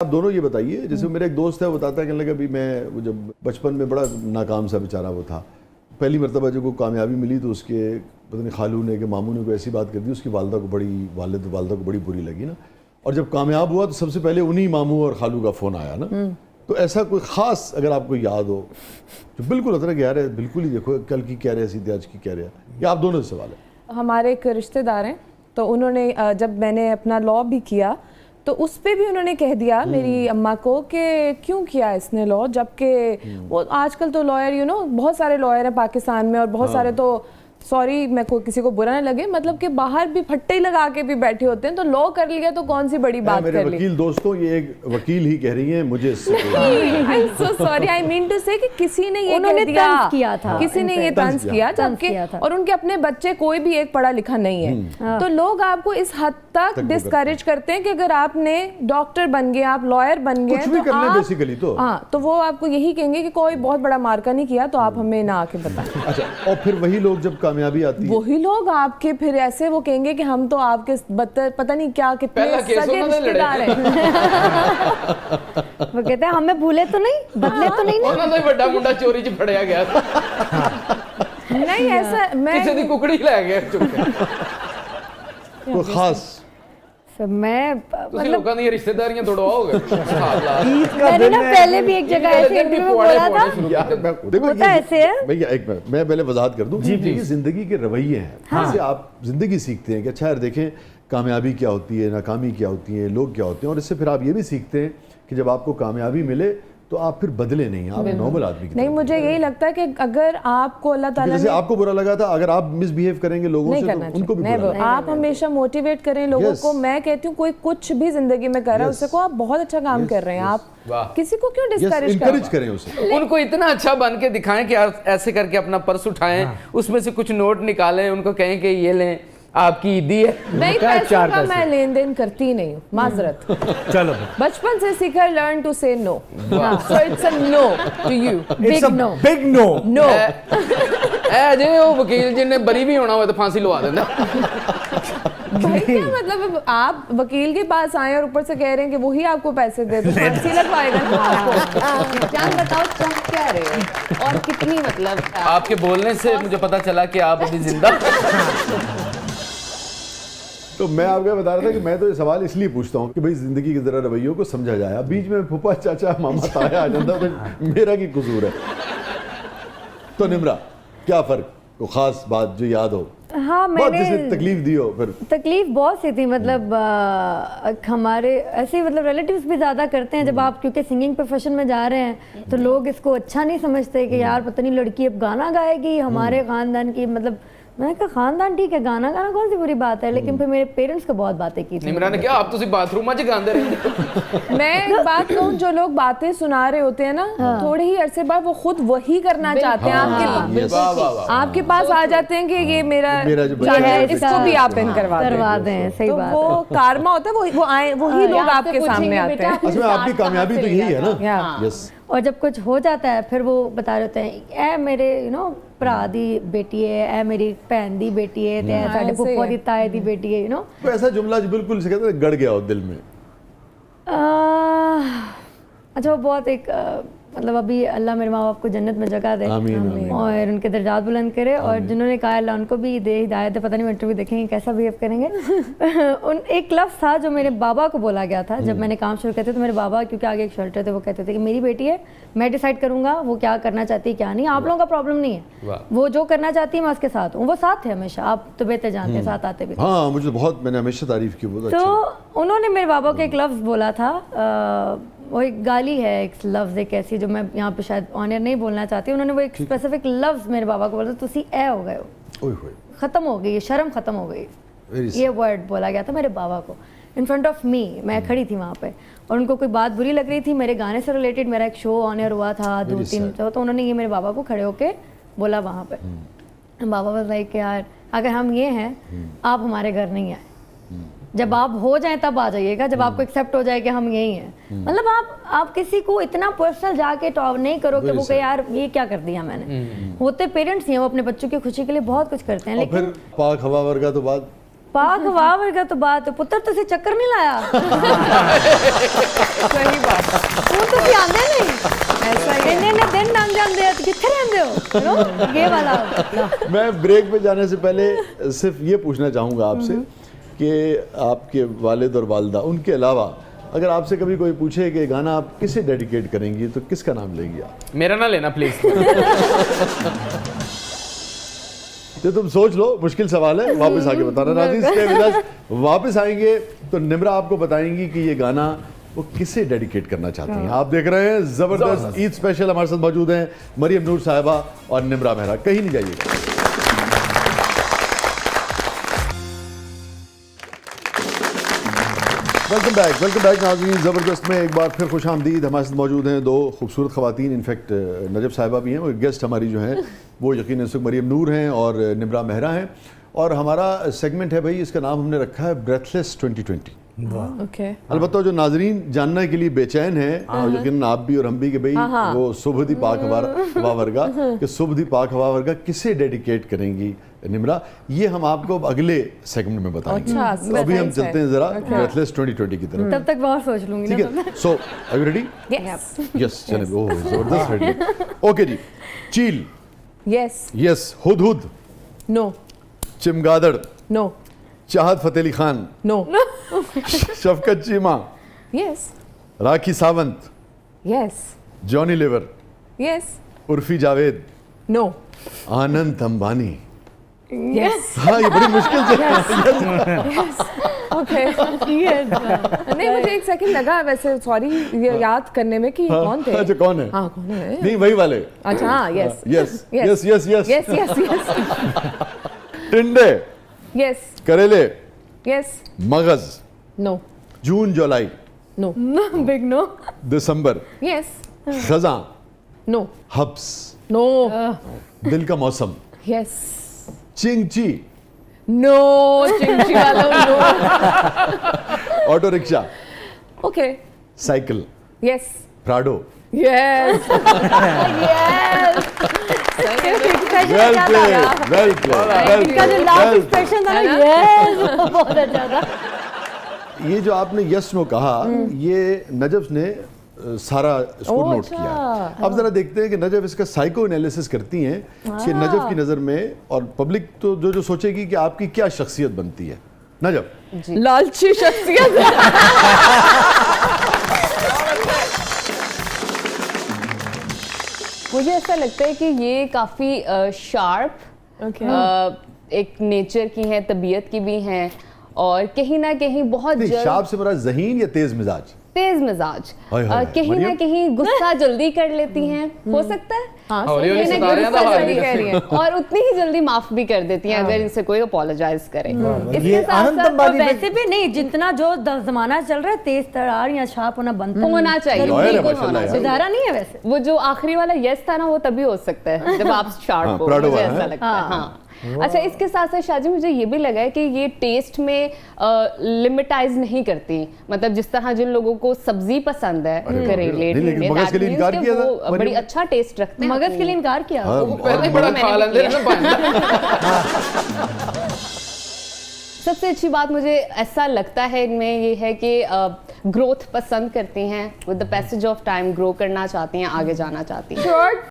आप दोनों ये बताइए, जैसे मेरा एक दोस्त है, वो बताता है कि लगा अभी मैं वो जब बचपन में बड़ा नाकाम सा बेचारा वो था, पहली मरतबा जब वो कामयाबी मिली तो उसके पता नहीं खालू ने कि मामू ने कोई ऐसी बात कर दी, उसकी वालदा को बड़ी बुरी लगी ना। और जब कामयाब हुआ तो सबसे पहले उन्हीं मामू और खालू का फ़ोन आया ना। तो ऐसा कोई ख़ास अगर आपको याद हो जो बिल्कुल होता है कि यार बिल्कुल ही देखो कल की कह रहे सीधे आज की कह रहे, या आप दोनों से सवाल है। हमारे एक रिश्तेदार हैं, तो उन्होंने जब मैंने अपना लॉ भी किया तो उस पे भी उन्होंने कह दिया मेरी अम्मा को कि क्यों किया इसने लॉ, जबकि वो आजकल तो लॉयर बहुत सारे लॉयर हैं पाकिस्तान में, और बहुत सारे तो सॉरी मैं को किसी को बुरा ना लगे, मतलब कि बाहर भी फट्टे ही लगा के भी बैठे होते हैं, तो लॉ कर लिया तो कौन सी बड़ी बात मेरे कर ली। वकील दोस्तों, ये एक वकील ही कह रही हैं मुझे I am so sorry, I mean to say कि किसी ने ये कह दिया, किया था, किसी ने ये तंज किया, जबकि और उनके अपने बच्चे कोई भी एक पढ़ा लिखा नहीं है। तो लोग आपको इस हद तक डिस्करेज करते हैं कि अगर आपने डॉक्टर बन गए, आप लॉयर बन गए, तो आप बेसिकली तो वो आपको यही कहेंगे कि कोई बहुत बड़ा मार्का नहीं किया, तो आप हमें ना आके बताएं। अच्छा, और फिर वही लोग जब कामयाबी आती है, वही लोग आपके फिर ऐसे वो कहेंगे कि हम तो आपके पता नहीं क्या कितने सगे रिश्तेदार हैं। वो कहते हैं हमें भूले तो नहीं, बदले तो नहीं ਉਹਨਾਂ ਦਾ ਵੱਡਾ ਮੁੰਡਾ ਚੋਰੀ 'ਚ ਫੜਿਆ ਗਿਆ नहीं ऐसा मैं ਕਿਸੇ ਦੀ ਕੁਕੜੀ ਲੈ ਗਿਆ ਚੁੱਕ ਕੇ कोई खास मैं ਤੁਸੀਂ ਲੋਕਾਂ ਦੀਆਂ ਰਿਸ਼ਤੇਦਾਰੀਆਂ तोड़वाओगे मैंने ना पहले भी एक जगह ऐसे इंटरव्यू में बोला था, होता ऐसे है। भैया एक मिनट मैं पहले वजाहत कर दूं, ये जिंदगी के रवैये हैं। जैसे आप जिंदगी सीखते हैं कि अच्छा यार देखें कामयाबी क्या होती है, नाकामी क्या होती है, लोग क्या होते हैं, और इससे फिर आप ये भी सीखते हैं कि जब आपको कामयाबी मिले तो आप फिर बदले नहीं, आप नॉर्मल आदमी की नहीं। मुझे यही लगता है कि अगर आपको अल्लाह ताला जैसे आपको बुरा लगा था, अगर आप मिसबिहेव करेंगे लोगों से तो उनको भी बुरा लगेगा। आप हमेशा मोटिवेट करें लोगों को। मैं कहती हूँ कोई कुछ भी जिंदगी में कर रहा है उससे को आप बहुत अच्छा काम कर रहे हैं, आप किसी को क्यों डिस्करेज करें उसे। उनको इतना अच्छा बन के दिखाएं कि आप ऐसे करके अपना पर्स उठाएं, उसमें से कुछ नोट निकालें, उनको कहें कि ये लें आपकी ईदी है। नहीं, पैसों का मैं लेन देन करती नहीं हूँ, माजरत। चलो बचपन से सीखा, learn to say no, so it's a no to you, big no, big no no. ए जे वो वकील जिन्हें बरी भी होना हो तो फांसी लगा देना। भाई क्या मतलब, आप वकील के पास आए और ऊपर से कह रहे हैं कि वही आपको पैसे दे, तो फांसी लगवाएगा ना आपको। जान बताओ चाह क्या रहे हो और कितनी, मतलब आपके बोलने से मुझे पता चला कि आप अभी जिंदा। तो मैं आपको बता रहा था कि मैं तो ये सवाल इसलिए पूछता हूँ कि भाई जिंदगी के जरा रवैयों को समझा जाए। अब बीच में फूफा चाचा मामा ताया आ जाता है तो मेरा की कसूर है। तो निम्रा, क्या फर्क, को खास बात जो याद हो? हाँ, मैंने तकलीफ दी हो? फिर तकलीफ बहुत सी थी, मतलब हमारे ऐसे मतलब रिलेटिव्स भी ज़्यादा करते हैं जब आप, क्योंकि सिंगिंग प्रोफेशन में जा रहे हैं तो लोग इसको अच्छा नहीं समझते कि यार पता नहीं लड़की अब गाना गाएगी हमारे ख़ानदान की। मतलब मैंने कहा खानदान ठीक है, गाना गाना कौन सी बुरी बात है, लेकिन फिर मेरे पेरेंट्स को बहुत बातें की थी। निमरा ने क्या आप तो बाथरूम में गांदे रहते। मैं एक बात कहूँ, जो लोग बातें सुना रहे होते हैं ना, थोड़े ही अरसे बाद वो खुद वही करना चाहते हैं, आपके पास आ जाते हैं कि ये मेरा है, इसको भी आप इन करवा दें। सही बात है, वो कारमा होता है, वो आए वही लोग आपके सामने आते हैं। असली में आपकी कामयाबी तो यही है ना। यस। और जब कुछ हो जाता है फिर वो बता रहे होते हैं, ए मेरे भरा दी बेटी है, ए मेरी भैन दी बेटी है, ते साडे फुफ्फो दी ताए दी बेटी है, तो ऐसा जुमला जो बिल्कुल से कहते हैं गड़ गया हो दिल में। अच्छा, वो बहुत एक मतलब अभी अल्लाह मेरे माँ बाप को जन्नत में जगह दे, आमीन। और उनके दर्जात बुलंद करे, और जिन्होंने कहा अल्लाह उनको भी दे हिदायत है। पता नहीं इंटरव्यू देखेंगे कैसा बिहेव करेंगे। उन एक लफ्ज़ था जो मेरे बाबा को बोला गया था जब मैंने काम शुरू किया था, तो मेरे बाबा, क्योंकि आगे एक शेल्टर थे, वो कहते थे कि मेरी बेटी है, मैं डिसाइड करूंगा वो क्या करना चाहती है क्या नहीं, आप लोगों का प्रॉब्लम नहीं है, वो जो करना चाहती है मैं उसके साथ हूँ। वो साथ थे हमेशा, आप तो बेहतर जानते हैं, साथ आते भी। हाँ, मुझे बहुत, मैंने हमेशा तारीफ की। तो उन्होंने मेरे बाबा को एक लफ्ज़ बोला था, वो एक गाली है, एक लफ्ज़ एक ऐसी जो मैं यहाँ पे शायद ऑनर नहीं बोलना चाहती। उन्होंने वो एक स्पेसिफिक लफ्ज़ मेरे बाबा को बोला, तुसी ए हो गए हो, ख़त्म हो गई, शर्म ख़त्म हो गई। ये वर्ड बोला गया था मेरे बाबा को इन फ्रंट ऑफ मी। मैं खड़ी थी वहाँ पे और उनको कोई बात बुरी लग रही थी, मेरे गाने से रिलेटेड, मेरा एक शो ऑनर हुआ था 2-3, तो उन्होंने ये मेरे बाबा को खड़े होके बोला वहाँ पे। बाबा वाज लाइक यार अगर हम ये हैं, आप हमारे घर नहीं आए, जब आप हो जाए तब आ जाइएगा, जब आपको एक्सेप्ट हो जाए कि हम यही हैं। मतलब आप किसी को इतना पर्सनल जाके टॉप नहीं करो कि वो कहे यार ये क्या कर दिया मैंने। होते पेरेंट्स ही हैं, वो अपने बच्चों की खुशी के लिए बहुत कुछ करते हैं, लेकिन फिर पाक हवा वर्गा तो बाद पाक वाह का तो बात है पुत्र तुसी चक्कर नहीं लाया सही बात तू तुसी आंदे नहीं ऐसा ही ने दिन लंघ जांदे हो किथे रहंदे हो नो ये वाला मैं ब्रेक पे जाने से पहले सिर्फ ये पूछना चाहूँगा आपसे कि आपके वालिद और वालदा उनके अलावा अगर आपसे कभी कोई पूछे कि गाना आप किसे डेडिकेट करेंगी तो किसका नाम लेंगी आप? मेरा ना लेना प्लीज। तो तुम सोच लो, मुश्किल सवाल है, वापस आके बताना। नाज़रीन स्टे विद अस, वापस आएंगे तो निम्रा आपको बताएंगी कि ये गाना वो किसे डेडिकेट करना चाहती हैं। आप देख रहे हैं जबरदस्त ईद स्पेशल। हमारे साथ मौजूद हैं मरियम नूर साहिबा और निम्रा मेहरा। कहीं नहीं जाइएगा। वेलकम बैक नाज़रीन। ज़बरदस्त में एक बार फिर खुश आमदीद। हमारे साथ मौजूद हैं दो खूबसूरत ख़वातीन, इनफैक्ट नजब साहिबा भी हैं और गेस्ट हमारी जो हैं वो यकीन इस वक्त मरियम नूर हैं और निम्रा मेहरा हैं। और हमारा सेगमेंट है भाई, इसका नाम हमने रखा है ब्रेथलेस 2020। ओके अलबत्ता जो नाजरीन जानने के लिए बेचैन है और यकीन आप भी और हम भी कि भाई वो सुबह दी पाक हवा वर्गा कि सुबह दी पाक हवा वर्गा किसे डेडिकेट करेंगी निम्रा, ये हम आपको अब अगले सेगमेंट में बताएंगे। अच्छा, तो अभी हम चलते हैं जरा ब्रेथलेस 2020 की तरफ। तब तक बहुत सोच लूंगी ठीक है, so are you ready? Yes चलिए, ओह जबरदस्त रेडी। ओके जी। चील, यस यस। हुदहुद, नो चिमगादड़, no Chahat Fateh Ali Khan, no Shafqat Cheema, yes Rakhi Sawant, yes Johnny Lever, yes Urfi Javed, no Anand Ambani. Yes हाँ, ये बड़ी मुश्किल से ओके नहीं, मुझे एक सेकंड लगा वैसे, सॉरी ये याद करने में कि ये कौन थे। अच्छा, कौन है? हाँ कौन है? नहीं, वही वाले। अच्छा हाँ, yes yes yes yes yes. Yes yes yes टिंडे, यस करेले, यस मगज, नो जून जुलाई, नो बिग नो दिसंबर, यस खजा, नो हब्स, नो दिल का मौसम, यस चिंगची, नो चिंची वाला no auto rickshaw, okay cycle, yes Prado. Yes well played, well played. इनका जो लास्ट एक्सप्रेशन था ना, यस बहुत अच्छा था। ये जो आपने यस नो कहा, ये नजब ने सारा इसको ओह, नोट अच्छा। किया। अब जरा देखते हैं कि नजब इसका साइको एनालिसिस करती हैं कि नजब की नज़र में, और पब्लिक तो जो सोचेगी कि आपकी क्या शख्सियत बनती है। नजब, लालची शख्सियत। मुझे ऐसा लगता है कि ये काफ़ी शार्प एक नेचर की हैं, तबीयत की भी हैं, और कहीं ना कहीं बहुत शार्प से बड़ा ज़हीन या तेज मिजाज? तेज मिजाज, हाय हाय, कहीं ना मरियम? कहीं गुस्सा जल्दी कर लेती हैं, हो सकता है। हाँ हौली हौली कहीं ना सितारे कहीं हैं तो गुस्सा हौली जल्दी हौली। कह रही हैं और उतनी ही जल्दी माफ भी कर देती हैं अगर इनसे कोई अपोलोजाइज करे। इसके ये साथ आनंद साथ अंबानी वैसे भी नहीं, जितना जो जमाना चल रहा है तेज तरार या छाप होना बनता है। होना चाहिए, लॉयर है बिल्कुल माशाल्लाह होना यार। चाहिए। सुधारा नहीं है वैसे। वो जो आखिरी वाला यस था ना, वो तभी हो सकता है जब आप शार्प हाँ, हो, प्राउड मुझे हुआ ऐसा है। लगता है। हाँ अच्छा, इसके साथ साथ शाजी मुझे ये भी लगा है कि ये टेस्ट में लिमिटाइज नहीं करती। मतलब जिस तरह जिन लोगों को सब्जी पसंद है करेले, नहीं, लेकिन मगज के लिए इनकार किया था, वो बड़ी मरियम। अच्छा टेस्ट रखते हैं। मगज के लिए इनकार किया। हाँ, पहले बड़ा खा लेते हैं ना पानी। सबसे अच्छी बात मुझे ऐसा लगता है इनमें ये है कि ग्रोथ पसंद करती हैं, with the passage of time grow करना चाहती हैं, आगे जाना चाहती हैं।